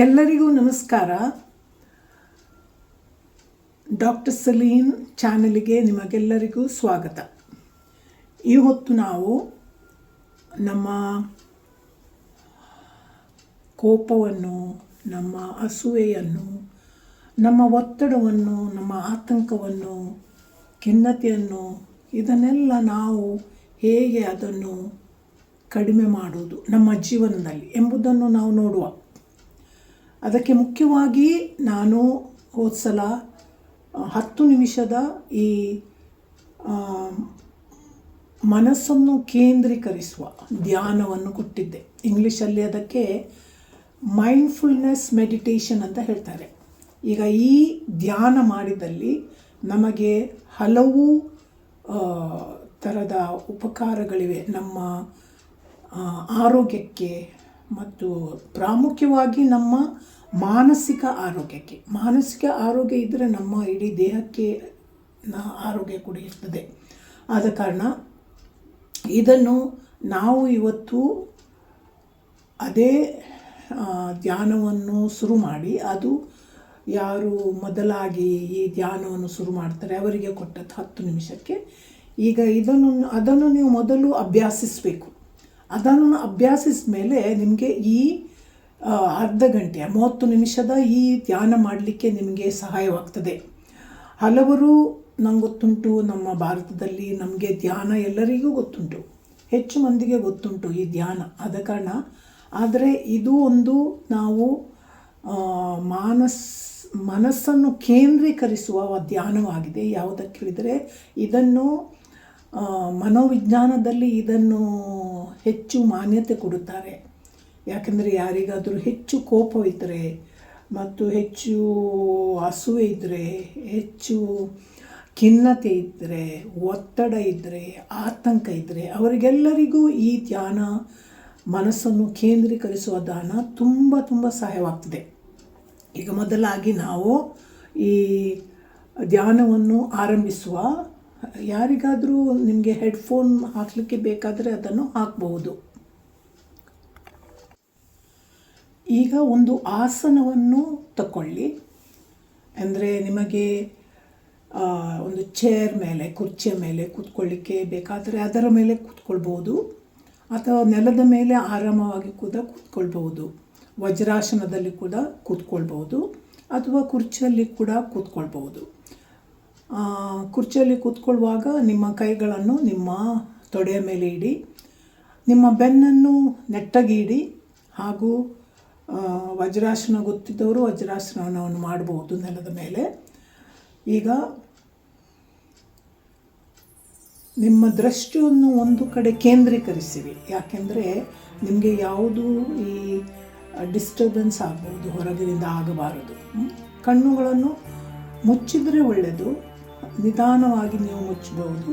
ಎಲ್ಲರಿಗೂ ನಮಸ್ಕಾರ. ಡಾಕ್ಟರ್ ಸಲೀನ್ ಚಾನಲ್ಗೆ ನಿಮಗೆಲ್ಲರಿಗೂ ಸ್ವಾಗತ. ಈ ಹೊತ್ತು ನಾವು ನಮ್ಮ ಕೋಪವನ್ನು, ನಮ್ಮ ಅಸೂಯೆಯನ್ನು, ನಮ್ಮ ಒತ್ತಡವನ್ನು, ನಮ್ಮ ಆತಂಕವನ್ನು, ಖಿನ್ನತೆಯನ್ನು ಇದನ್ನೆಲ್ಲ ನಾವು ಹೇಗೆ ಅದನ್ನು ಕಡಿಮೆ ಮಾಡುವುದು ನಮ್ಮ ಜೀವನದಲ್ಲಿ ಎಂಬುದನ್ನು ನಾವು ನೋಡುವ. ಅದಕ್ಕೆ ಮುಖ್ಯವಾಗಿ ನಾನು ಹೋದ ಸಲ 10 ನಿಮಿಷದ ಈ ಮನಸ್ಸನ್ನು ಕೇಂದ್ರೀಕರಿಸುವ ಧ್ಯಾನವನ್ನು ಕೊಟ್ಟಿದ್ದೆ. ಇಂಗ್ಲೀಷಲ್ಲಿ ಅದಕ್ಕೆ ಮೈಂಡ್ಫುಲ್ನೆಸ್ ಮೆಡಿಟೇಷನ್ ಅಂತ ಹೇಳ್ತಾರೆ. ಈಗ ಈ ಧ್ಯಾನ ಮಾಡಿದಲ್ಲಿ ನಮಗೆ ಹಲವು ಥರದ ಉಪಕಾರಗಳಿವೆ ನಮ್ಮ ಆರೋಗ್ಯಕ್ಕೆ ಮತ್ತು ಪ್ರಾಮುಖ್ಯವಾಗಿ ನಮ್ಮ ಮಾನಸಿಕ ಆರೋಗ್ಯಕ್ಕೆ. ಮಾನಸಿಕ ಆರೋಗ್ಯ ಇದ್ದರೆ ನಮ್ಮ ಇಡೀ ದೇಹಕ್ಕೆ ಆರೋಗ್ಯ ಕೂಡ ಇರ್ತದೆ. ಆದ ಕಾರಣ ಇದನ್ನು ನಾವು ಇವತ್ತು ಅದೇ ಧ್ಯಾನವನ್ನು ಶುರು ಮಾಡಿ, ಅದು ಯಾರು ಮೊದಲಾಗಿ ಈ ಧ್ಯಾನವನ್ನು ಶುರು ಮಾಡ್ತಾರೆ ಅವರಿಗೆ ಕೊಟ್ಟದ್ದು 10 ನಿಮಿಷಕ್ಕೆ. ಈಗ ಅದನ್ನು ನೀವು ಮೊದಲು ಅಭ್ಯಾಸಿಸಬೇಕು. ಅದನ್ನು ಅಭ್ಯಾಸಿಸಿದ ಮೇಲೆ ನಿಮಗೆ ಈ ಅರ್ಧ ಗಂಟೆ 30 ನಿಮಿಷದ ಈ ಧ್ಯಾನ ಮಾಡಲಿಕ್ಕೆ ನಿಮಗೆ ಸಹಾಯವಾಗ್ತದೆ. ಹಲವರು ನಂಗೆ ಗೊತ್ತುಂಟು, ನಮ್ಮ ಭಾರತದಲ್ಲಿ ನಮಗೆ ಧ್ಯಾನ ಎಲ್ಲರಿಗೂ ಗೊತ್ತುಂಟು, ಹೆಚ್ಚು ಮಂದಿಗೆ ಗೊತ್ತುಂಟು ಈ ಧ್ಯಾನ. ಆದ ಕಾರಣ ಆದರೆ ಇದು ಒಂದು ನಾವು ಮನಸ್ಸನ್ನು ಕೇಂದ್ರೀಕರಿಸುವ ಧ್ಯಾನವಾಗಿದೆ. ಯಾವುದಕ್ಕೆ ಹೇಳಿದರೆ ಇದನ್ನು ಮನೋವಿಜ್ಞಾನದಲ್ಲಿ ಇದನ್ನು ಹೆಚ್ಚು ಮಾನ್ಯತೆ ಕೊಡುತ್ತಾರೆ. ಯಾಕೆಂದರೆ ಯಾರಿಗಾದರೂ ಹೆಚ್ಚು ಕೋಪವಿದ್ದರೆ ಮತ್ತು ಹೆಚ್ಚು ಅಸೂಯೆ ಇದ್ದರೆ, ಹೆಚ್ಚು ಖಿನ್ನತೆ ಇದ್ದರೆ, ಒತ್ತಡ ಇದ್ದರೆ, ಆತಂಕ ಇದ್ದರೆ ಅವರಿಗೆಲ್ಲರಿಗೂ ಈ ಧ್ಯಾನ, ಮನಸ್ಸನ್ನು ಕೇಂದ್ರೀಕರಿಸುವ ಧ್ಯಾನ ತುಂಬ ತುಂಬ ಸಹಾಯವಾಗ್ತದೆ. ಈಗ ಮೊದಲಾಗಿ ನಾವು ಈ ಧ್ಯಾನವನ್ನು ಆರಂಭಿಸುವ. ಯಾರಿಗಾದರೂ ನಿಮಗೆ ಹೆಡ್ಫೋನ್ ಹಾಕಲಿಕ್ಕೆ ಬೇಕಾದರೆ ಅದನ್ನು ಹಾಕಬಹುದು. ಈಗ ಒಂದು ಆಸನವನ್ನು ತಗೊಳ್ಳಿ. ಅಂದರೆ ನಿಮಗೆ ಒಂದು ಚೇರ್ ಮೇಲೆ, ಕುರ್ಚಿಯ ಮೇಲೆ ಕೂತ್ಕೊಳ್ಳಿಕ್ಕೆ ಬೇಕಾದರೆ ಅದರ ಮೇಲೆ ಕೂತ್ಕೊಳ್ಬೋದು, ಅಥವಾ ನೆಲದ ಮೇಲೆ ಆರಾಮವಾಗಿ ಕೂಡ ಕೂತ್ಕೊಳ್ಬೋದು. ವಜ್ರಾಸನದಲ್ಲಿ ಕೂಡ ಕೂತ್ಕೊಳ್ಬೋದು, ಅಥವಾ ಕುರ್ಚಿಯಲ್ಲಿ ಕೂಡ ಕೂತ್ಕೊಳ್ಬೋದು. ಕುರ್ಚಿಯಲ್ಲಿ ಕೂತ್ಕೊಳ್ಳುವಾಗ ನಿಮ್ಮ ಕೈಗಳನ್ನು ನಿಮ್ಮ ತೊಡೆಯ ಮೇಲೆ ಇಡಿ, ನಿಮ್ಮ ಬೆನ್ನನ್ನು ನೆಟ್ಟಗೆ ಇಡಿ. ಹಾಗೂ ವಜ್ರಾಸನ ಗೊತ್ತಿದ್ದವರು ವಜ್ರಾಸನವನ್ನು ಮಾಡಬಹುದು ನೆಲದ ಮೇಲೆ. ಈಗ ನಿಮ್ಮ ದೃಷ್ಟಿಯನ್ನು ಒಂದು ಕಡೆ ಕೇಂದ್ರೀಕರಿಸಿರಿ. ಯಾಕೆಂದರೆ ನಿಮಗೆ ಯಾವುದು ಈ ಡಿಸ್ಟರ್ಬೆನ್ಸ್ ಆಗ್ಬೋದು, ಹೊರಗಿನಿಂದ ಆಗಬಾರದು. ಕಣ್ಣುಗಳನ್ನು ಮುಚ್ಚಿದರೆ ಒಳ್ಳೆಯದು, ನಿಧಾನವಾಗಿ ನೀವು ಮುಚ್ಚಬಹುದು.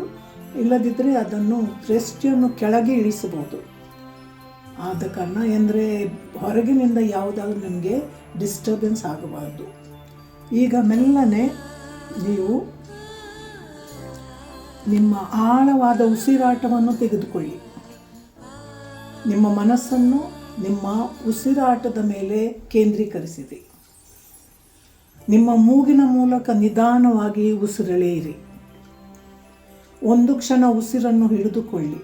ಇಲ್ಲದಿದ್ದರೆ ಅದನ್ನು ದೃಷ್ಟಿಯನ್ನು ಕೆಳಗೆ ಇಳಿಸಬಹುದು. ಆದ ಕಾರಣ ಅಂದರೆ ಹೊರಗಿನಿಂದ ಯಾವುದಾದ್ರೂ ನಿಮಗೆ ಡಿಸ್ಟರ್ಬೆನ್ಸ್ ಆಗಬಾರ್ದು. ಈಗ ಮೆಲ್ಲನೆ ನೀವು ನಿಮ್ಮ ಆಳವಾದ ಉಸಿರಾಟವನ್ನು ತೆಗೆದುಕೊಳ್ಳಿ. ನಿಮ್ಮ ಮನಸ್ಸನ್ನು ನಿಮ್ಮ ಉಸಿರಾಟದ ಮೇಲೆ ಕೇಂದ್ರೀಕರಿಸಿರಿ. ನಿಮ್ಮ ಮೂಗಿನ ಮೂಲಕ ನಿಧಾನವಾಗಿ ಉಸಿರೆಳೆಯಿರಿ. ಒಂದು ಕ್ಷಣ ಉಸಿರನ್ನು ಹಿಡಿದುಕೊಳ್ಳಿ.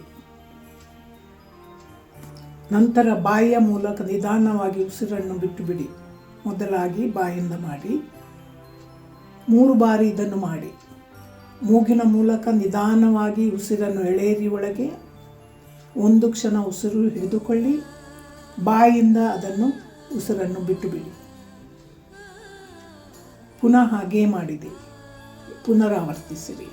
ನಂತರ ಬಾಯಿಯ ಮೂಲಕ ನಿಧಾನವಾಗಿ ಉಸಿರನ್ನು ಬಿಟ್ಟು ಬಿಡಿ. ಮೊದಲಾಗಿ ಬಾಯಿಂದ ಮಾಡಿ, 3 ಬಾರಿ ಇದನ್ನು ಮಾಡಿ. ಮೂಗಿನ ಮೂಲಕ ನಿಧಾನವಾಗಿ ಉಸಿರನ್ನು ಎಳೆಯಿರಿ ಒಳಗೆ. ಒಂದು ಕ್ಷಣ ಉಸಿರು ಹಿಡಿದುಕೊಳ್ಳಿ, ಬಾಯಿಯಿಂದ ಅದನ್ನು ಉಸಿರನ್ನು ಬಿಟ್ಟು ಬಿಡಿ. ಪುನಃ ಹಾಗೇ ಮಾಡಿದೆ, ಪುನರಾವರ್ತಿಸಿರಿ.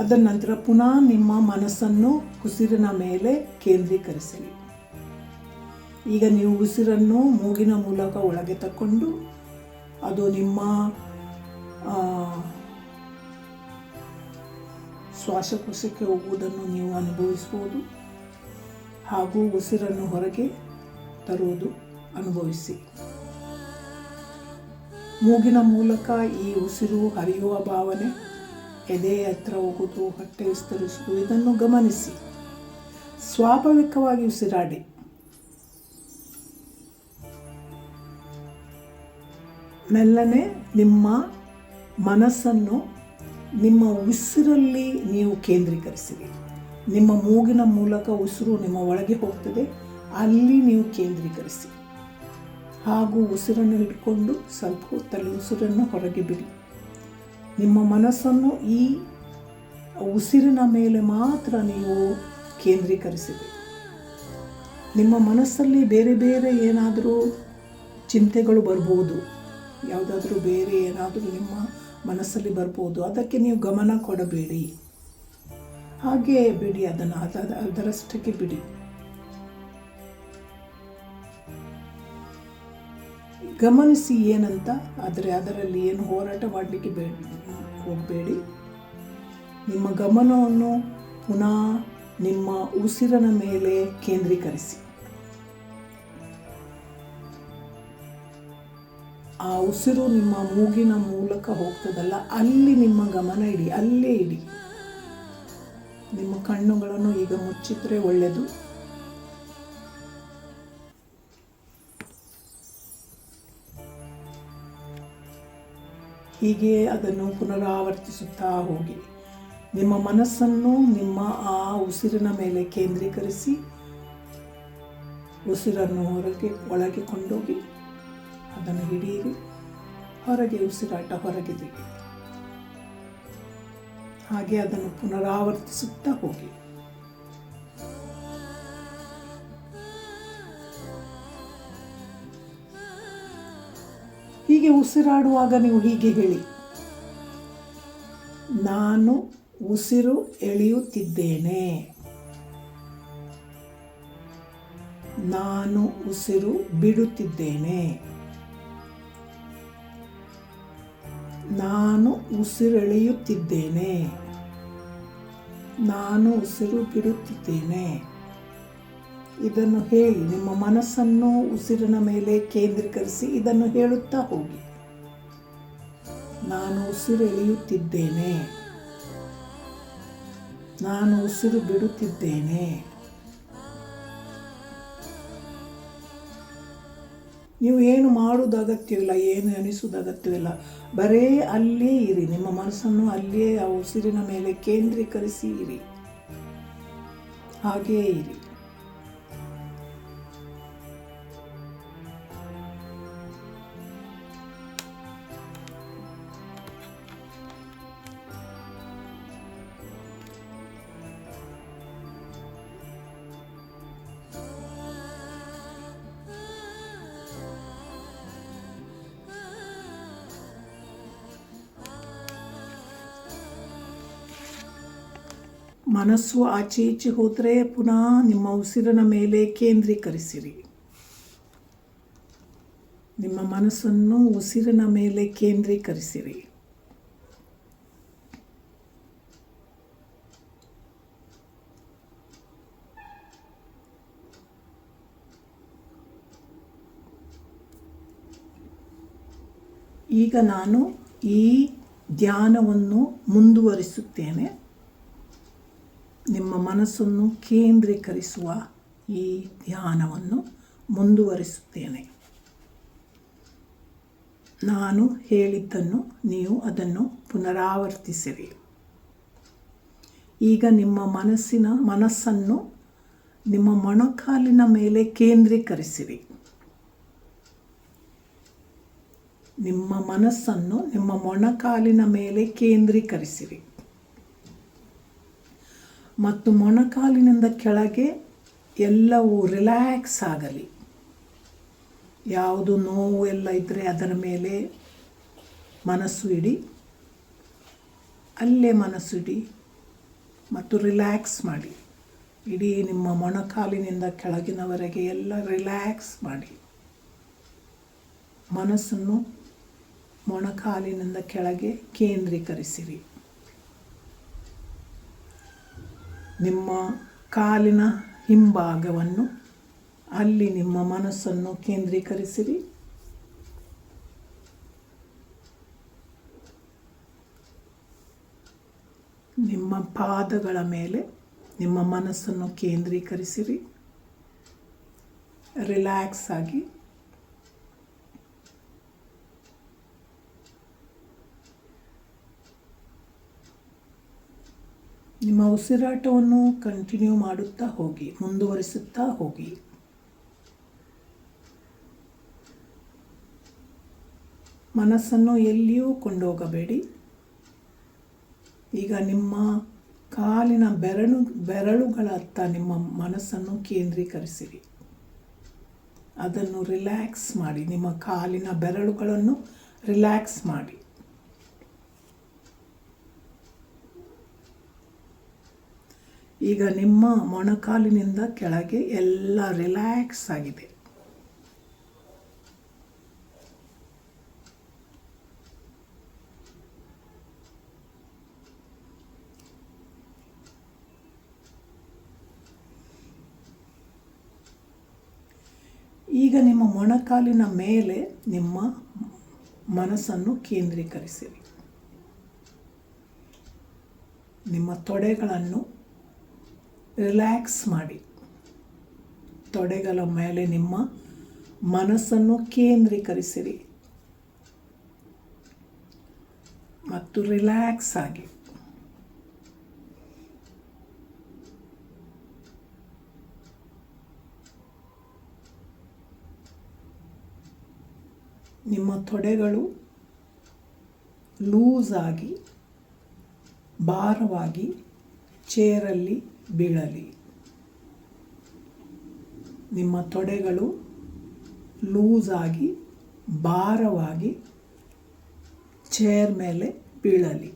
ಅದರ ನಂತರ ಪುನಃ ನಿಮ್ಮ ಮನಸ್ಸನ್ನು ಉಸಿರಿನ ಮೇಲೆ ಕೇಂದ್ರೀಕರಿಸಿರಿ. ಈಗ ನೀವು ಉಸಿರನ್ನು ಮೂಗಿನ ಮೂಲಕ ಒಳಗೆ ತಕ್ಕೊಂಡು ಅದು ನಿಮ್ಮ ಶ್ವಾಸಕೋಶಕ್ಕೆ ಹೋಗುವುದನ್ನು ನೀವು ಅನುಭವಿಸ್ಬೋದು. ಹಾಗೂ ಉಸಿರನ್ನು ಹೊರಗೆ ತರುವುದು ಅನುಭವಿಸಿ. ಮೂಗಿನ ಮೂಲಕ ಈ ಉಸಿರು ಹರಿಯುವ ಭಾವನೆ, ಎದೆ ಹತ್ರ ಹೋಗುವುದು, ಹೊಟ್ಟೆ ವಿಸ್ತರಿಸುವುದು, ಇದನ್ನು ಗಮನಿಸಿ. ಸ್ವಾಭಾವಿಕವಾಗಿ ಉಸಿರಾಡಿ. ಮೆಲ್ಲನೆ ನಿಮ್ಮ ಮನಸ್ಸನ್ನು ನಿಮ್ಮ ಉಸಿರಲ್ಲಿ ನೀವು ಕೇಂದ್ರೀಕರಿಸಿರಿ. ನಿಮ್ಮ ಮೂಗಿನ ಮೂಲಕ ಉಸಿರು ನಿಮ್ಮ ಒಳಗೆ ಹೋಗ್ತದೆ, ಅಲ್ಲಿ ನೀವು ಕೇಂದ್ರೀಕರಿಸಿ. ಹಾಗೂ ಉಸಿರನ್ನು ಹಿಡ್ಕೊಂಡು ಸ್ವಲ್ಪ ಹೊತ್ತಲ್ಲಿ ಉಸಿರನ್ನು ಹೊರಗೆ ಬಿಡಿ. ನಿಮ್ಮ ಮನಸ್ಸನ್ನು ಈ ಉಸಿರಿನ ಮೇಲೆ ಮಾತ್ರ ನೀವು ಕೇಂದ್ರೀಕರಿಸಿರಿ. ನಿಮ್ಮ ಮನಸ್ಸಲ್ಲಿ ಬೇರೆ ಬೇರೆ ಏನಾದರೂ ಚಿಂತೆಗಳು ಬರ್ಬೋದು, ಯಾವುದಾದ್ರೂ ಬೇರೆ ಏನಾದರೂ ನಿಮ್ಮ ಮನಸ್ಸಲ್ಲಿ ಬರ್ಬೋದು. ಅದಕ್ಕೆ ನೀವು ಗಮನ ಕೊಡಬೇಡಿ, ಹಾಗೇ ಬಿಡಿ, ಅದನ್ನು ಅದರಷ್ಟಕ್ಕೆ ಬಿಡಿ. ಗಮನಿಸಿ ಏನಂತ, ಆದರೆ ಅದರಲ್ಲಿ ಏನು ಹೋರಾಟ ಮಾಡಲಿಕ್ಕೆ ಹೋಗಬೇಡಿ. ನಿಮ್ಮ ಗಮನವನ್ನು ಪುನಃ ನಿಮ್ಮ ಉಸಿರಿನ ಮೇಲೆ ಕೇಂದ್ರೀಕರಿಸಿ. ಆ ಉಸಿರು ನಿಮ್ಮ ಮೂಗಿನ ಮೂಲಕ ಹೋಗ್ತದಲ್ಲ, ಅಲ್ಲಿ ನಿಮ್ಮ ಗಮನ ಇಡಿ, ಅಲ್ಲೇ ಇಡಿ. ನಿಮ್ಮ ಕಣ್ಣುಗಳನ್ನು ಈಗ ಮುಚ್ಚಿದ್ರೆ ಒಳ್ಳೆಯದು. ಹೀಗೆ ಅದನ್ನು ಪುನರಾವರ್ತಿಸುತ್ತಾ ಹೋಗಿ. ನಿಮ್ಮ ಮನಸ್ಸನ್ನು ನಿಮ್ಮ ಆ ಉಸಿರಿನ ಮೇಲೆ ಕೇಂದ್ರೀಕರಿಸಿ, ಉಸಿರನ್ನು ಒಳಗೆ ಕೊಂಡೋಗಿ ಅದನ್ನು ಹಿಡಿಯಿರಿ. ಹೊರಗೆ ಉಸಿರಾಟ ಹೊರಗೆ ತೆಗಿ. ಹಾಗೆ ಅದನ್ನು ಪುನರಾವರ್ತಿಸುತ್ತಾ ಹೋಗಿ. ಹೀಗೆ ಉಸಿರಾಡುವಾಗ ನೀವು ಹೀಗೆ ಹೇಳಿ: ನಾನು ಉಸಿರು ಎಳೆಯುತ್ತಿದ್ದೇನೆ, ನಾನು ಉಸಿರು ಬಿಡುತ್ತಿದ್ದೇನೆ, ನಾನು ಉಸಿರೆಳೆಯುತ್ತಿದ್ದೇನೆ, ನಾನು ಉಸಿರು ಬಿಡುತ್ತಿದ್ದೇನೆ. ಇದನ್ನು ಹೇಳಿ ನಿಮ್ಮ ಮನಸ್ಸನ್ನು ಉಸಿರಿನ ಮೇಲೆ ಕೇಂದ್ರೀಕರಿಸಿ ಇದನ್ನು ಹೇಳುತ್ತಾ ಹೋಗಿ. ನಾನು ಉಸಿರು ಎಳೆಯುತ್ತಿದ್ದೇನೆ, ನಾನು ಉಸಿರು ಬಿಡುತ್ತಿದ್ದೇನೆ. ನೀವು ಏನು ಮಾಡುವುದು ಅಗತ್ಯವಿಲ್ಲ, ಏನು ಎಣಿಸುವುದು ಅಗತ್ಯವಿಲ್ಲ. ಬರೇ ಅಲ್ಲೇ ಇರಿ. ನಿಮ್ಮ ಮನಸ್ಸನ್ನು ಅಲ್ಲೇ ಆ ಉಸಿರಿನ ಮೇಲೆ ಕೇಂದ್ರೀಕರಿಸಿ ಇರಿ. ಹಾಗೇ ಇರಿ. ಮನಸ್ಸು ಆಚೆ ಈಚೆ ಹೋದರೆ ಪುನಃ ನಿಮ್ಮ ಉಸಿರಿನ ಮೇಲೆ ಕೇಂದ್ರೀಕರಿಸಿರಿ. ನಿಮ್ಮ ಮನಸ್ಸನ್ನು ಉಸಿರಿನ ಮೇಲೆ ಕೇಂದ್ರೀಕರಿಸಿರಿ. ಈಗ ನಾನು ಈ ಧ್ಯಾನವನ್ನು ಮುಂದುವರಿಸುತ್ತೇನೆ. ನಿಮ್ಮ ಮನಸ್ಸನ್ನು ಕೇಂದ್ರೀಕರಿಸುವ ಈ ಧ್ಯಾನವನ್ನು ಮುಂದುವರಿಸುತ್ತೇನೆ. ನಾನು ಹೇಳಿದ್ದನ್ನು ನೀವು ಅದನ್ನು ಪುನರಾವರ್ತಿಸಿರಿ. ಈಗ ನಿಮ್ಮ ಮನಸ್ಸನ್ನು ನಿಮ್ಮ ಮೊಣಕಾಲಿನ ಮೇಲೆ ಕೇಂದ್ರೀಕರಿಸಿರಿ. ನಿಮ್ಮ ಮನಸ್ಸನ್ನು ನಿಮ್ಮ ಮೊಣಕಾಲಿನ ಮೇಲೆ ಕೇಂದ್ರೀಕರಿಸಿರಿ ಮತ್ತು ಮೊಣಕಾಲಿನಿಂದ ಕೆಳಗೆ ಎಲ್ಲವೂ ರಿಲ್ಯಾಕ್ಸ್ ಆಗಲಿ. ಯಾವುದು ನೋವು ಎಲ್ಲ ಇದ್ದರೆ ಅದರ ಮೇಲೆ ಮನಸ್ಸು ಇಡಿ, ಅಲ್ಲೇ ಮನಸ್ಸು ಇಡಿ ಮತ್ತು ರಿಲ್ಯಾಕ್ಸ್ ಮಾಡಿ. ಇಡೀ ನಿಮ್ಮ ಮೊಣಕಾಲಿನಿಂದ ಕೆಳಗಿನವರೆಗೆ ಎಲ್ಲ ರಿಲ್ಯಾಕ್ಸ್ ಮಾಡಿ. ಮನಸ್ಸನ್ನು ಮೊಣಕಾಲಿನಿಂದ ಕೆಳಗೆ ಕೇಂದ್ರೀಕರಿಸಿರಿ. ನಿಮ್ಮ ಕಾಲಿನ ಹಿಂಭಾಗವನ್ನು ಅಲ್ಲಿ ನಿಮ್ಮ ಮನಸ್ಸನ್ನು ಕೇಂದ್ರೀಕರಿಸಿರಿ. ನಿಮ್ಮ ಪಾದಗಳ ಮೇಲೆ ನಿಮ್ಮ ಮನಸ್ಸನ್ನು ಕೇಂದ್ರೀಕರಿಸಿರಿ. ರಿಲ್ಯಾಕ್ಸ್ ಆಗಿ. ನಿಮ್ಮ ಉಸಿರಾಟವನ್ನು ಕಂಟಿನ್ಯೂ ಮಾಡುತ್ತಾ ಹೋಗಿ, ಮುಂದುವರಿಸುತ್ತಾ ಹೋಗಿ. ಮನಸ್ಸನ್ನು ಎಲ್ಲಿಯೂ ಕೊಂಡೋಗಬೇಡಿ. ಈಗ ನಿಮ್ಮ ಕಾಲಿನ ಬೆರಳುಗಳತ್ತ ನಿಮ್ಮ ಮನಸ್ಸನ್ನು ಕೇಂದ್ರೀಕರಿಸಿರಿ. ಅದನ್ನು ರಿಲ್ಯಾಕ್ಸ್ ಮಾಡಿ. ನಿಮ್ಮ ಕಾಲಿನ ಬೆರಳುಗಳನ್ನು ರಿಲ್ಯಾಕ್ಸ್ ಮಾಡಿ. ಈಗ ನಿಮ್ಮ ಮೊಣಕಾಲಿನಿಂದ ಕೆಳಗೆ ಎಲ್ಲ ರಿಲ್ಯಾಕ್ಸ್ ಆಗಿದೆ. ಈಗ ನಿಮ್ಮ ಮೊಣಕಾಲಿನ ಮೇಲೆ ನಿಮ್ಮ ಮನಸ್ಸನ್ನು ಕೇಂದ್ರೀಕರಿಸಿರಿ. ನಿಮ್ಮ ತೊಡೆಗಳನ್ನು ರಿಲ್ಯಾಕ್ಸ್ ಮಾಡಿ. ತೊಡೆಗಳ ಮೇಲೆ ನಿಮ್ಮ ಮನಸ್ಸನ್ನು ಕೇಂದ್ರೀಕರಿಸಿರಿ ಮತ್ತು ರಿಲ್ಯಾಕ್ಸ್ ಆಗಿ. ನಿಮ್ಮ ತೊಡೆಗಳು ಲೂಸ್ ಆಗಿ ಭಾರವಾಗಿ ಚೇರಲ್ಲಿ ಬೀಳಲಿ. ನಿಮ್ಮ ತೊಡೆಗಳು ಲೂಸ್ ಆಗಿ ಭಾರವಾಗಿ ಚೇರ್ ಮೇಲೆ ಬೀಳಲಿ.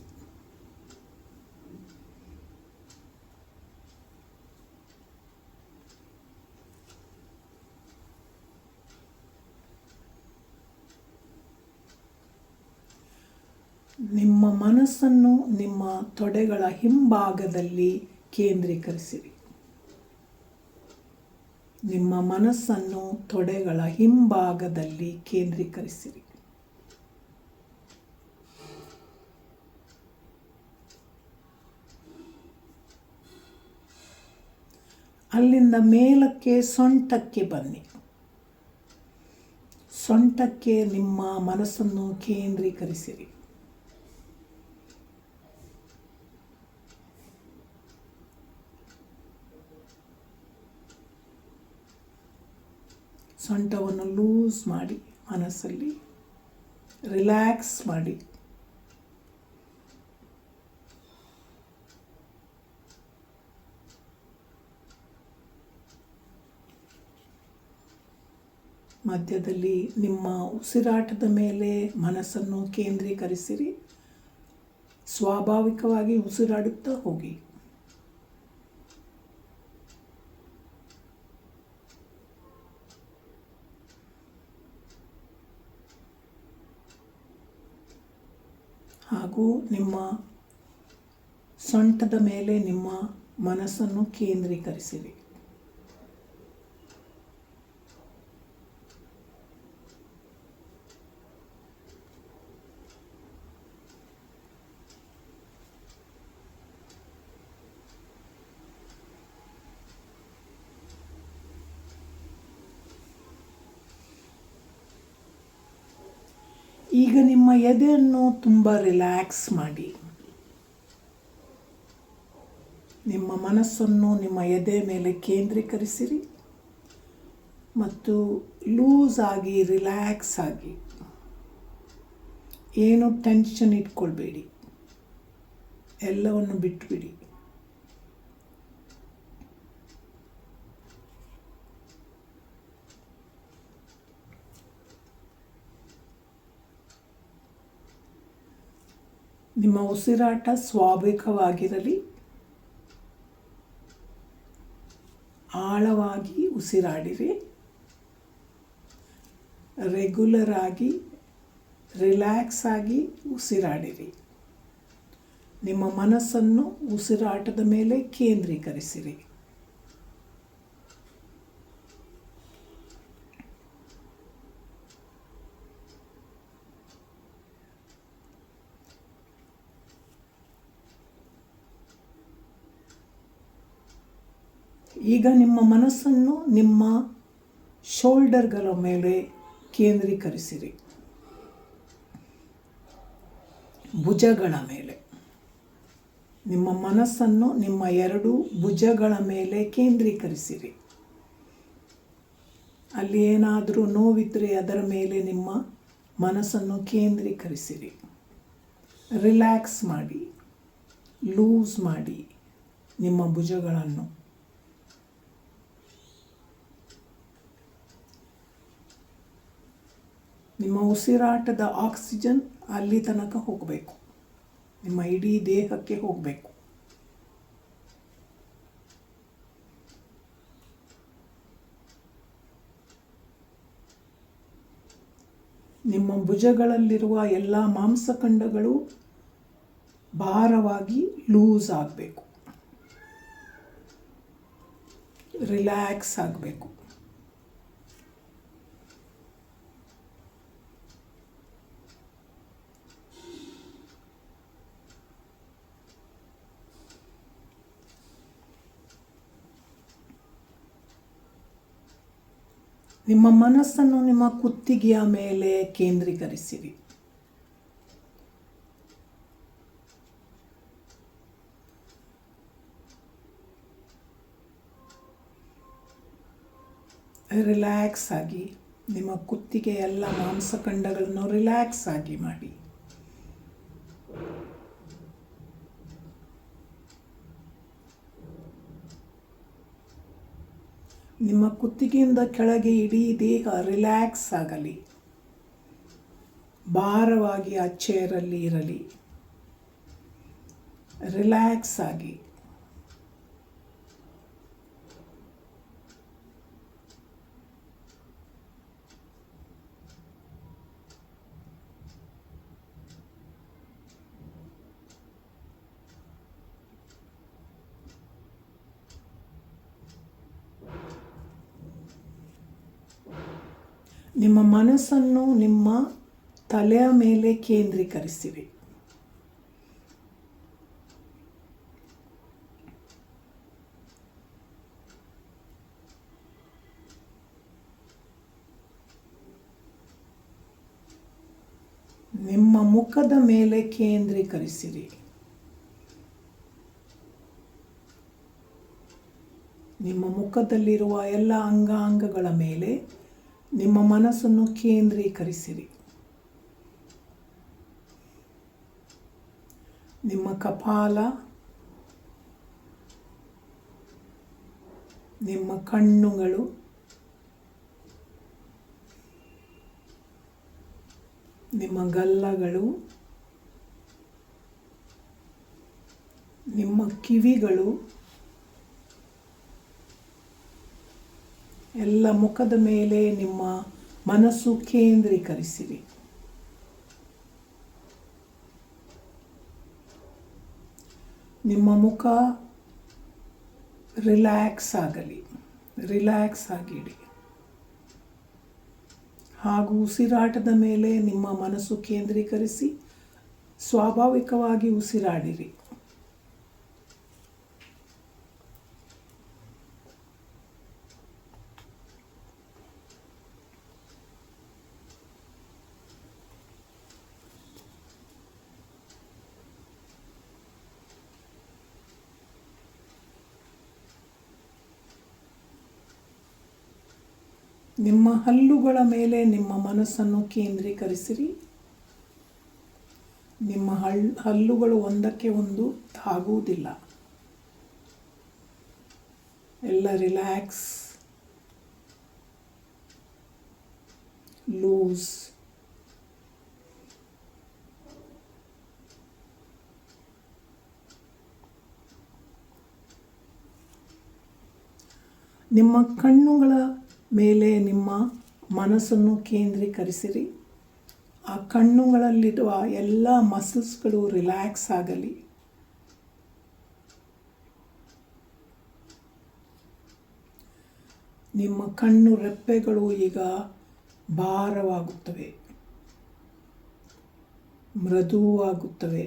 ನಿಮ್ಮ ಮನಸ್ಸನ್ನು ನಿಮ್ಮ ತೊಡೆಗಳ ಹಿಂಭಾಗದಲ್ಲಿ ಕೇಂದ್ರೀಕರಿಸಿರಿ. ನಿಮ್ಮ ಮನಸ್ಸನ್ನು ತೊಡೆಗಳ ಹಿಂಭಾಗದಲ್ಲಿ ಕೇಂದ್ರೀಕರಿಸಿರಿ. ಅಲ್ಲಿಂದ ಮೇಲಕ್ಕೆ ಸೊಂಟಕ್ಕೆ ಬನ್ನಿ. ಸೊಂಟಕ್ಕೆ ನಿಮ್ಮ ಮನಸ್ಸನ್ನು ಕೇಂದ್ರೀಕರಿಸಿರಿ. ಸೊಂಟವನ್ನು ಲೂಸ್ ಮಾಡಿ, ಮನಸ್ಸಲ್ಲಿ ರಿಲ್ಯಾಕ್ಸ್ ಮಾಡಿ. ಮಧ್ಯದಲ್ಲಿ ನಿಮ್ಮ ಉಸಿರಾಟದ ಮೇಲೆ ಮನಸ್ಸನ್ನು ಕೇಂದ್ರೀಕರಿಸಿರಿ. ಸ್ವಾಭಾವಿಕವಾಗಿ ಉಸಿರಾಡುತ್ತಾ ಹೋಗಿ. ಹಾಗೂ ನಿಮ್ಮ ಸೊಂಟದ ಮೇಲೆ ನಿಮ್ಮ ಮನಸ್ಸನ್ನು ಕೇಂದ್ರೀಕರಿಸಿರಿ. ಈಗ ನಿಮ್ಮ ಎದೆಯನ್ನು ತುಂಬ ರಿಲ್ಯಾಕ್ಸ್ ಮಾಡಿ. ನಿಮ್ಮ ಮನಸ್ಸನ್ನು ನಿಮ್ಮ ಎದೆ ಮೇಲೆ ಕೇಂದ್ರೀಕರಿಸಿರಿ ಮತ್ತು ಲೂಸ್ ಆಗಿ ರಿಲ್ಯಾಕ್ಸ್ ಆಗಿ. ಏನು ಟೆನ್ಷನ್ ಇಟ್ಕೊಳ್ಬೇಡಿ, ಎಲ್ಲವನ್ನು ಬಿಟ್ಟುಬಿಡಿ. ನಿಮ್ಮ ಉಸಿರಾಟ ಸ್ವಾಭಾವಿಕವಾಗಿರಲಿ. ಆಳವಾಗಿ ಉಸಿರಾಡಿರಿ. ರೆಗ್ಯುಲರ್ ಆಗಿ ರಿಲ್ಯಾಕ್ಸ್ ಆಗಿ ಉಸಿರಾಡಿರಿ. ನಿಮ್ಮ ಮನಸ್ಸನ್ನು ಉಸಿರಾಟದ ಮೇಲೆ ಕೇಂದ್ರೀಕರಿಸಿರಿ. ಈಗ ನಿಮ್ಮ ಮನಸ್ಸನ್ನು ನಿಮ್ಮ ಶೋಲ್ಡರ್ಗಳ ಮೇಲೆ ಕೇಂದ್ರೀಕರಿಸಿರಿ, ಭುಜಗಳ ಮೇಲೆ. ನಿಮ್ಮ ಮನಸ್ಸನ್ನು ನಿಮ್ಮ 2 ಭುಜಗಳ ಮೇಲೆ ಕೇಂದ್ರೀಕರಿಸಿರಿ. ಅಲ್ಲಿ ಏನಾದರೂ ನೋವಿದ್ದರೆ ಅದರ ಮೇಲೆ ನಿಮ್ಮ ಮನಸ್ಸನ್ನು ಕೇಂದ್ರೀಕರಿಸಿರಿ. ರಿಲ್ಯಾಕ್ಸ್ ಮಾಡಿ, ಲೂಸ್ ಮಾಡಿ ನಿಮ್ಮ ಭುಜಗಳನ್ನು. ನಿಮ್ಮ ಉಸಿರಾಟದ ಆಕ್ಸಿಜನ್ ಅಲ್ಲಿ ತನಕ ಹೋಗಬೇಕು, ನಿಮ್ಮ ಇಡೀ ದೇಹಕ್ಕೆ ಹೋಗಬೇಕು. ನಿಮ್ಮ ಭುಜಗಳಲ್ಲಿರುವ ಎಲ್ಲ ಮಾಂಸಖಂಡಗಳು ಭಾರವಾಗಿ ಲೂಸ್ ಆಗಬೇಕು, ರಿಲ್ಯಾಕ್ಸ್ ಆಗಬೇಕು. ನಿಮ್ಮ ಮನಸ್ಸನ್ನು ನಿಮ್ಮ ಕುತ್ತಿಗೆಯ ಮೇಲೆ ಕೇಂದ್ರೀಕರಿಸಿರಿ. ರಿಲ್ಯಾಕ್ಸ್ ಆಗಿ ನಿಮ್ಮ ಕುತ್ತಿಗೆಯ ಎಲ್ಲ ಮಾಂಸಖಂಡಗಳನ್ನು ರಿಲ್ಯಾಕ್ಸ್ ಆಗಿ ಮಾಡಿ. ನಿಮ್ಮ ಕುತ್ತಿಗೆಯಿಂದ ಕೆಳಗೆ ಇಡೀ ದೇಹ ರಿಲ್ಯಾಕ್ಸ್ ಆಗಲಿ, ಭಾರವಾಗಿ ಆ ಚೇರಲ್ಲಿ ಇರಲಿ, ರಿಲ್ಯಾಕ್ಸ್ ಆಗಿ. ನಿಮ್ಮ ಮನಸ್ಸನ್ನು ನಿಮ್ಮ ತಲೆಯ ಮೇಲೆ ಕೇಂದ್ರೀಕರಿಸಿರಿ. ನಿಮ್ಮ ಮುಖದ ಮೇಲೆ ಕೇಂದ್ರೀಕರಿಸಿರಿ. ನಿಮ್ಮ ಮುಖದಲ್ಲಿರುವ ಎಲ್ಲ ಅಂಗಾಂಗಗಳ ಮೇಲೆ ನಿಮ್ಮ ಮನಸ್ಸನ್ನು ಕೇಂದ್ರೀಕರಿಸಿರಿ. ನಿಮ್ಮ ಕಪಾಲ, ನಿಮ್ಮ ಕಣ್ಣುಗಳು, ನಿಮ್ಮ ಗಲ್ಲಗಳು, ನಿಮ್ಮ ಕಿವಿಗಳು, ಎಲ್ಲ ಮುಖದ ಮೇಲೆ ನಿಮ್ಮ ಮನಸ್ಸು ಕೇಂದ್ರೀಕರಿಸಿರಿ. ನಿಮ್ಮ ಮುಖ ರಿಲ್ಯಾಕ್ಸ್ ಆಗಲಿ, ರಿಲ್ಯಾಕ್ಸ್ ಆಗಿಡಿ. ಹಾಗೂ ಉಸಿರಾಟದ ಮೇಲೆ ನಿಮ್ಮ ಮನಸ್ಸು ಕೇಂದ್ರೀಕರಿಸಿ ಸ್ವಾಭಾವಿಕವಾಗಿ ಉಸಿರಾಡಿರಿ. ನಿಮ್ಮ ಹಲ್ಲುಗಳ ಮೇಲೆ ನಿಮ್ಮ ಮನಸ್ಸನ್ನು ಕೇಂದ್ರೀಕರಿಸಿರಿ. ನಿಮ್ಮ ಹಲ್ಲುಗಳು ಒಂದಕ್ಕೆ ಒಂದು ತಾಗುವುದಿಲ್ಲ, ಎಲ್ಲ ರಿಲ್ಯಾಕ್ಸ್, ಲೂಸ್. ನಿಮ್ಮ ಕಣ್ಣುಗಳ ಮೇಲೆ ನಿಮ್ಮ ಮನಸ್ಸನ್ನು ಕೇಂದ್ರೀಕರಿಸಿರಿ. ಆ ಕಣ್ಣುಗಳಲ್ಲಿರುವ ಎಲ್ಲ ಮಸಲ್ಸ್ಗಳು ರಿಲ್ಯಾಕ್ಸ್ ಆಗಲಿ. ನಿಮ್ಮ ಕಣ್ಣು ರೆಪ್ಪೆಗಳು ಈಗ ಭಾರವಾಗುತ್ತವೆ, ಮೃದುವಾಗುತ್ತವೆ.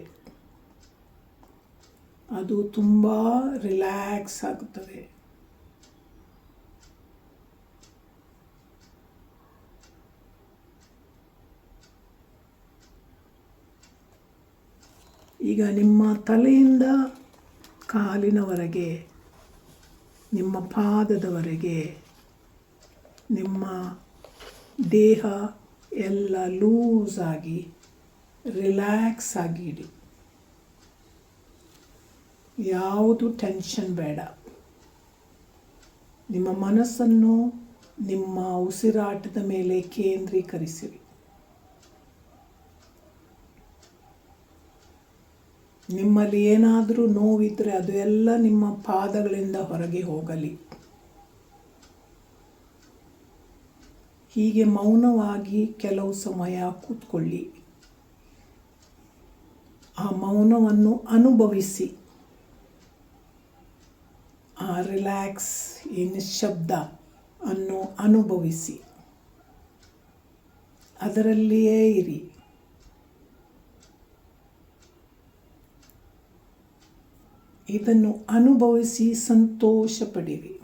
ಅದು ತುಂಬ ರಿಲ್ಯಾಕ್ಸ್ ಆಗುತ್ತದೆ. ಈಗ ನಿಮ್ಮ ತಲೆಯಿಂದ ಕಾಲಿನವರೆಗೆ, ನಿಮ್ಮ ಪಾದದವರೆಗೆ ನಿಮ್ಮ ದೇಹ ಎಲ್ಲ ಲೂಸ್ ಆಗಿ ರಿಲ್ಯಾಕ್ಸ್ ಆಗಿ ಇಡಿ. ಯಾವುದು ಟೆನ್ಷನ್ ಬೇಡ. ನಿಮ್ಮ ಮನಸ್ಸನ್ನು ನಿಮ್ಮ ಉಸಿರಾಟದ ಮೇಲೆ ಕೇಂದ್ರೀಕರಿಸಿರಿ. ನಿಮ್ಮಲ್ಲಿ ಏನಾದರೂ ನೋವಿದ್ದರೆ ಅದು ಎಲ್ಲ ನಿಮ್ಮ ಪಾದಗಳಿಂದ ಹೊರಗೆ ಹೋಗಲಿ. ಹೀಗೆ ಮೌನವಾಗಿ ಕೆಲವು ಸಮಯ ಕೂತ್ಕೊಳ್ಳಿ. ಆ ಮೌನವನ್ನು ಅನುಭವಿಸಿ. ಆ ರಿಲ್ಯಾಕ್ಸ್, ಈ ನಿಶ್ಶಬ್ದ ಅನ್ನು ಅನುಭವಿಸಿ. ಅದರಲ್ಲಿಯೇ ಇರಿ. ಇದನ್ನು ಅನುಭವಿಸಿ ಸಂತೋಷ ಪಡಿರಿ.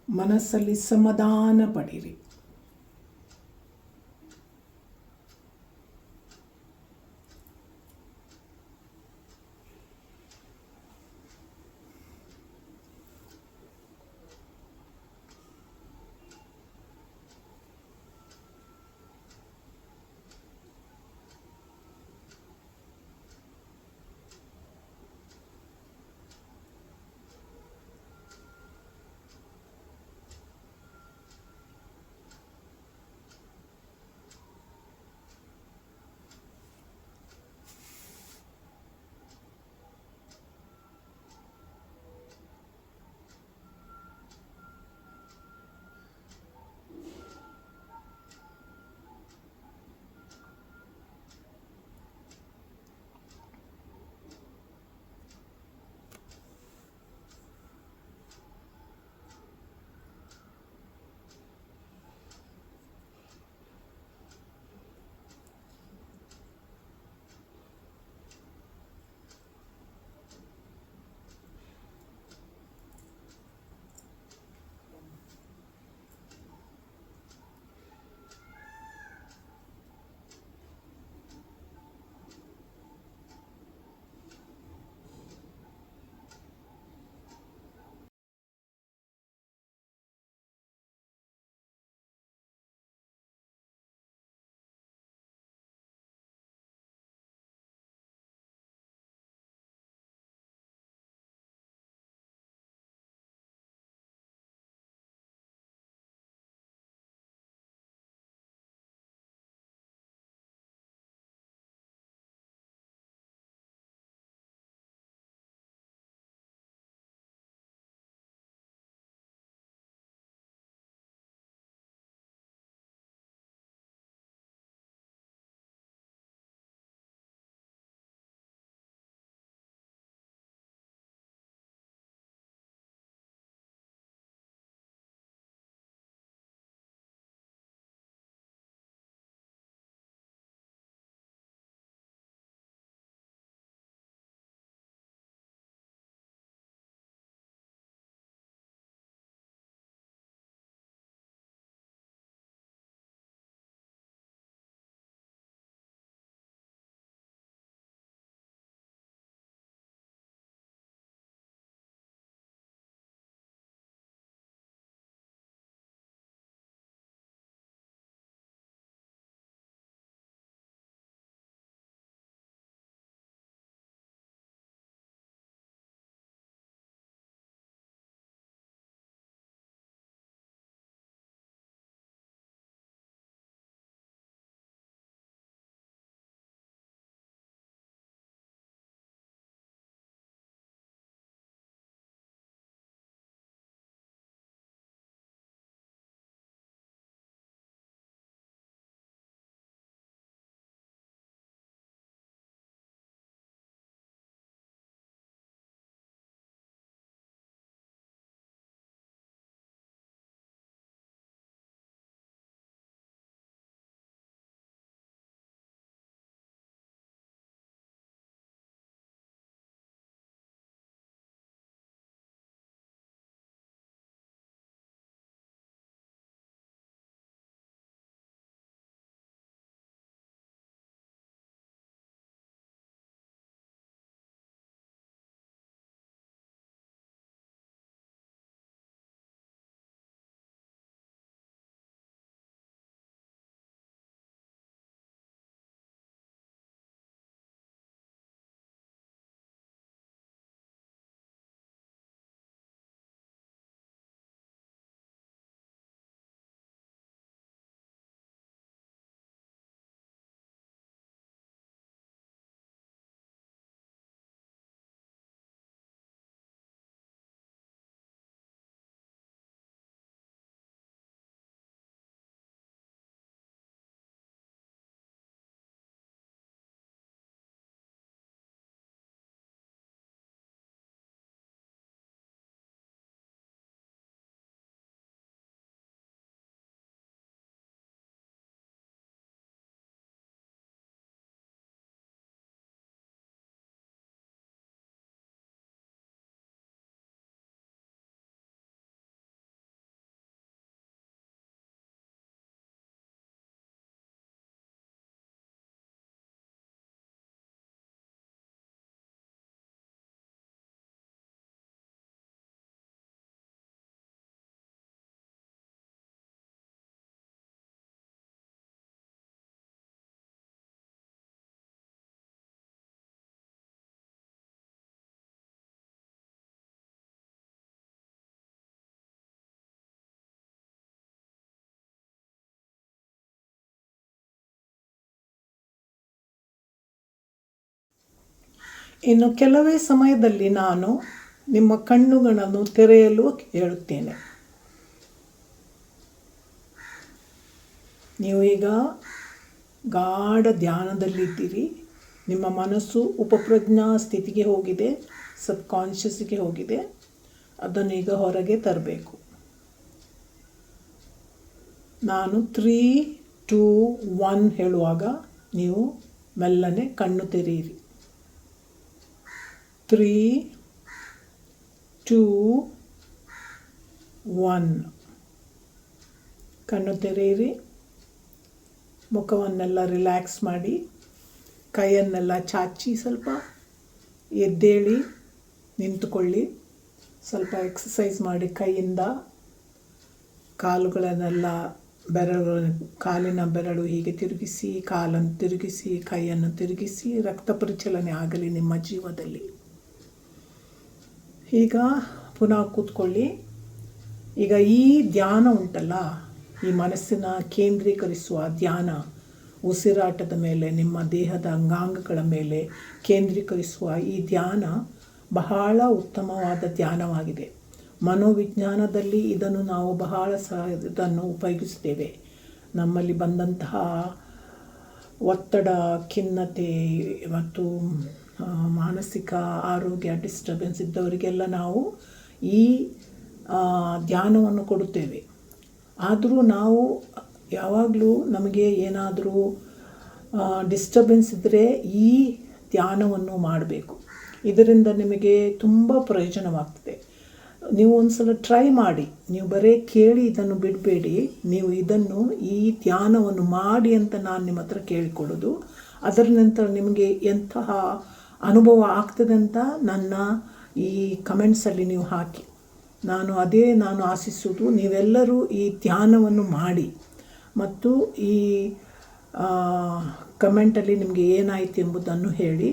ಮನಸ್ಸಲ್ಲಿ ಸಮಾಧಾನ ಪಡಿರಿ. ಇನ್ನು ಕೆಲವೇ ಸಮಯದಲ್ಲಿ ನಾನು ನಿಮ್ಮ ಕಣ್ಣುಗಳನ್ನು ತೆರೆಯಲು ಹೇಳುತ್ತೇನೆ. ನೀವು ಈಗ ಗಾಢ ಧ್ಯಾನದಲ್ಲಿದ್ದೀರಿ. ನಿಮ್ಮ ಮನಸ್ಸು ಉಪಪ್ರಜ್ಞಾ ಸ್ಥಿತಿಗೆ ಹೋಗಿದೆ, ಸಬ್ಕಾನ್ಷಿಯಸ್ಗೆ ಹೋಗಿದೆ. ಅದನ್ನು ಈಗ ಹೊರಗೆ ತರಬೇಕು. ನಾನು 3, 2, 1 ಹೇಳುವಾಗ ನೀವು ಮೆಲ್ಲನೆ ಕಣ್ಣು ತೆರೆಯಿರಿ. 3, 2, 1 ಕಣ್ಣು ತೆರೆಯಿರಿ. ಮುಖವನ್ನೆಲ್ಲ ರಿಲ್ಯಾಕ್ಸ್ ಮಾಡಿ, ಕೈಯನ್ನೆಲ್ಲ ಚಾಚಿ, ಸ್ವಲ್ಪ ಎದ್ದೇಳಿ ನಿಂತುಕೊಳ್ಳಿ. ಸ್ವಲ್ಪ ಎಕ್ಸಸೈಸ್ ಮಾಡಿ. ಕೈಯಿಂದ ಕಾಲುಗಳನ್ನೆಲ್ಲ ಕಾಲಿನ ಬೆರಳು ಹೀಗೆ ತಿರುಗಿಸಿ, ಕಾಲನ್ನು ತಿರುಗಿಸಿ, ಕೈಯನ್ನು ತಿರುಗಿಸಿ, ರಕ್ತ ಪರಿಚಲನೆ ಆಗಲಿ ನಿಮ್ಮ ಜೀವದಲ್ಲಿ. ಈಗ ಪುನಃ ಕೂತ್ಕೊಳ್ಳಿ. ಈಗ ಈ ಧ್ಯಾನ ಉಂಟಲ್ಲ, ಈ ಮನಸ್ಸಿನ ಕೇಂದ್ರೀಕರಿಸುವ ಧ್ಯಾನ, ಉಸಿರಾಟದ ಮೇಲೆ, ನಿಮ್ಮ ದೇಹದ ಅಂಗಾಂಗಗಳ ಮೇಲೆ ಕೇಂದ್ರೀಕರಿಸುವ ಈ ಧ್ಯಾನ ಬಹಳ ಉತ್ತಮವಾದ ಧ್ಯಾನವಾಗಿದೆ. ಮನೋವಿಜ್ಞಾನದಲ್ಲಿ ಇದನ್ನು ನಾವು ಬಹಳ ಇದನ್ನು ಉಪಯೋಗಿಸ್ತೇವೆ. ನಮ್ಮಲ್ಲಿ ಬಂದಂತಹ ಒತ್ತಡ, ಖಿನ್ನತೆ ಮತ್ತು ಮಾನಸಿಕ ಆರೋಗ್ಯ ಡಿಸ್ಟರ್ಬೆನ್ಸ್ ಇದ್ದವರಿಗೆಲ್ಲ ನಾವು ಈ ಧ್ಯಾನವನ್ನು ಕೊಡುತ್ತೇವೆ. ಆದರೂ ನಾವು ಯಾವಾಗಲೂ ನಮಗೆ ಏನಾದರೂ ಡಿಸ್ಟರ್ಬೆನ್ಸ್ ಇದ್ದರೆ ಈ ಧ್ಯಾನವನ್ನು ಮಾಡಬೇಕು. ಇದರಿಂದ ನಿಮಗೆ ತುಂಬ ಪ್ರಯೋಜನವಾಗ್ತದೆ. ನೀವು ಒಂದು ಸಲ ಟ್ರೈ ಮಾಡಿ. ನೀವು ಬರೀ ಕೇಳಿ ಇದನ್ನು ಬಿಡಬೇಡಿ. ನೀವು ಇದನ್ನು, ಈ ಧ್ಯಾನವನ್ನು ಮಾಡಿ ಅಂತ ನಾನು ನಿಮ್ಮ ಹತ್ರ ಕೇಳಿಕೊಳ್ಳೋದು. ಅದರ ನಂತರ ನಿಮಗೆ ಎಂತಹ ಅನುಭವ ಆಗ್ತದೆ ಅಂತ ನನ್ನ ಈ ಕಮೆಂಟ್ಸಲ್ಲಿ ನೀವು ಹಾಕಿ. ನಾನು ಆಶಿಸುವುದು ನೀವೆಲ್ಲರೂ ಈ ಧ್ಯಾನವನ್ನು ಮಾಡಿ ಮತ್ತು ಈ ಕಮೆಂಟಲ್ಲಿ ನಿಮಗೆ ಏನಾಯಿತು ಎಂಬುದನ್ನು ಹೇಳಿ.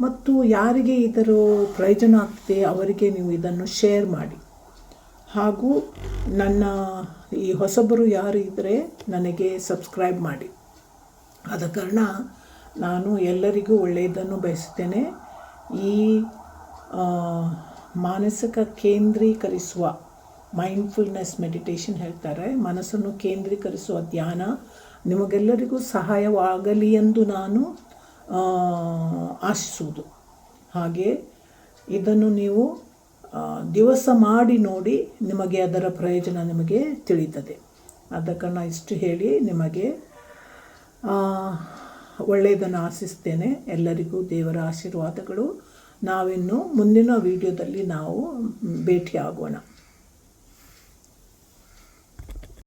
ಮತ್ತು ಯಾರಿಗೆ ಇದರ ಪ್ರಯೋಜನ ಆಗ್ತದೆ ಅವರಿಗೆ ನೀವು ಇದನ್ನು ಶೇರ್ ಮಾಡಿ. ಹಾಗೂ ನನ್ನ ಈ ಹೊಸಬರು ಯಾರು ಇದ್ದರೆ ನನಗೆ ಸಬ್ಸ್ಕ್ರೈಬ್ ಮಾಡಿ. ಆದ ಕಾರಣ ನಾನು ಎಲ್ಲರಿಗೂ ಒಳ್ಳೆಯದನ್ನು ಬಯಸುತ್ತೇನೆ. ಈ ಮಾನಸಿಕ ಕೇಂದ್ರೀಕರಿಸುವ ಮೈಂಡ್ಫುಲ್ನೆಸ್ ಮೆಡಿಟೇಷನ್ ಹೇಳ್ತಾರೆ, ಮನಸ್ಸನ್ನು ಕೇಂದ್ರೀಕರಿಸುವ ಧ್ಯಾನ ನಿಮಗೆಲ್ಲರಿಗೂ ಸಹಾಯವಾಗಲಿ ಎಂದು ನಾನು ಆಶಿಸುವುದು. ಹಾಗೆ ಇದನ್ನು ನೀವು ದಿವಸ ಮಾಡಿ ನೋಡಿ, ನಿಮಗೆ ಅದರ ಪ್ರಯೋಜನ ನಿಮಗೆ ತಿಳಿಯುತ್ತದೆ. ಆದ ಕಾರಣ ಇಷ್ಟು ಹೇಳಿ ನಿಮಗೆ ಒಳ್ಳೆಯದನ್ನು ಆಶಿಸ್ತೇನೆ. ಎಲ್ಲರಿಗೂ ದೇವರ ಆಶೀರ್ವಾದಗಳು. ನಾವಿನ್ನು ಮುಂದಿನ ವಿಡಿಯೋದಲ್ಲಿ ನಾವು ಭೇಟಿಯಾಗೋಣ.